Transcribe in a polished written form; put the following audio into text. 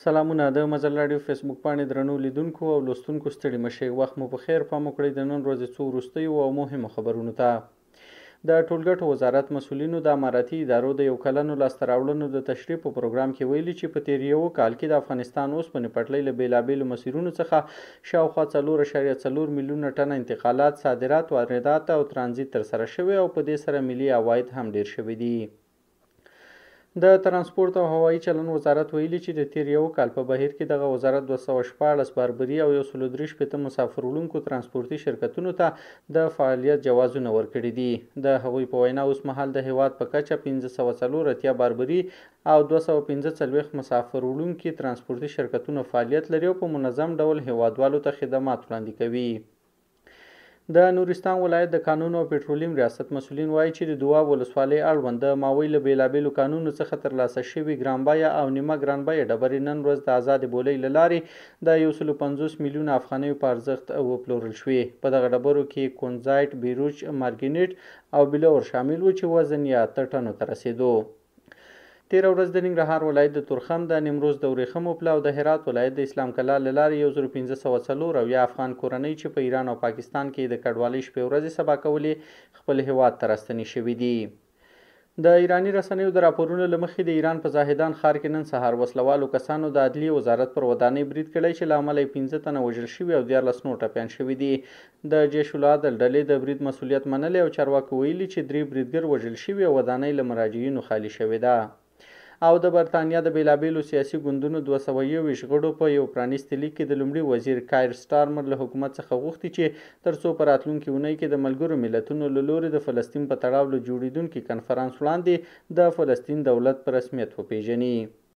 سلامونه د مزل راډیو فیسبوک باندې درنو لیدونکو او لوستونکو ستړي مشئ. وخت مو په خیر. پام وکړئ د نن ورځې څو وروستیو او مهمو خبرونو ته. د ټولګټو وزارت مسؤلینو د اماراتي ادارو د 1 کلنو لاسته راوړنو د تشریح په پروګرام کې ویلي چې په تیر یو کال کې د افغانستان اوسپنې پټلۍ له بېلابېلو مسیرونو څخه شاوخوا 4.4 میلیونه ټنه انتقالات، صادرات، واردات او ترانزیت ترسره شوي او په دې سره ملي عواید هم ډیر شوي دي. د ترانسپورت او هوایي چلن وزارت ویلي چې د تیر یو کال په بهیر کې دغه وزارت 214 باربري او 133 مسافر وړونکو ترانسپورتي شرکتونو ته د فعالیت جوازونه ورکړي دي. د هغوی په وینا اوس مهال د هیواد په کچه 540 باربري او 245 مسافر وړونکي ترانسپورتي شرکتونه فعالیت لري او په منظم ډول هیوادوالو ته خدمات وړاندې کوي. د نورستان ولایت د کانونو او پټرولیم ریاست مسؤلین وایي چې د دواب ولسوالۍ اړوند د ماوی له بېلابېلو کانونو څخه ترلاسه شوي ګرانبیه او نیمه ګرانبیه ډبرې نن ورځ د ازادې بولۍ له لارې د 150 میلیونه افغانیو په ارزښت وپلورل شوې. په دغه ډبرو کې کونزایټ، بیروج، مارګنیټ او بلور شامل و چې وزن یې 8 ټنو ته رسېدو. تیره ورځ د ننګرهار ولایت د تورخم، د نیمروز د ورېښمو پله او د هرات ولایت د اسلام کلا له لارې 1504 افغان کورنۍ چې په ایران او پاکستان کې د کډوالۍ شپې ورځې سبا کولې خپل هیواد ته راستنې شوي دي. د ایراني رسنیو د راپورونو له مخې د ایران په زاهدان ښار کې نن سهار وسلوالو کسانو د عدلیې وزارت پر ودانۍ برید کړی چې له امله یې 15 تنه وژل شوي او 14 نور ټپیان شوي دي. د جیش العدل ډلې د برید مسؤلیت منلی او چارواکو ویلي چې 3 بریدګر وژل شوي او ودانۍ له مراجعینو خالي شوې ده. او د برتانیا د بېلابېلو سیاسي ګوندونو 221 غړو په یو پرانیستي لیک کې د لومړي وزیر کایر سټارمر له حکومت څخه غوښتي چې ترڅو په راتلونکي اونۍ کې د ملګرو ملتونو له لوري د فلسطین په تړاو له جوړېدونکي کنفرانس وړاندې د فلسطین دولت په رسمیت وپیژني.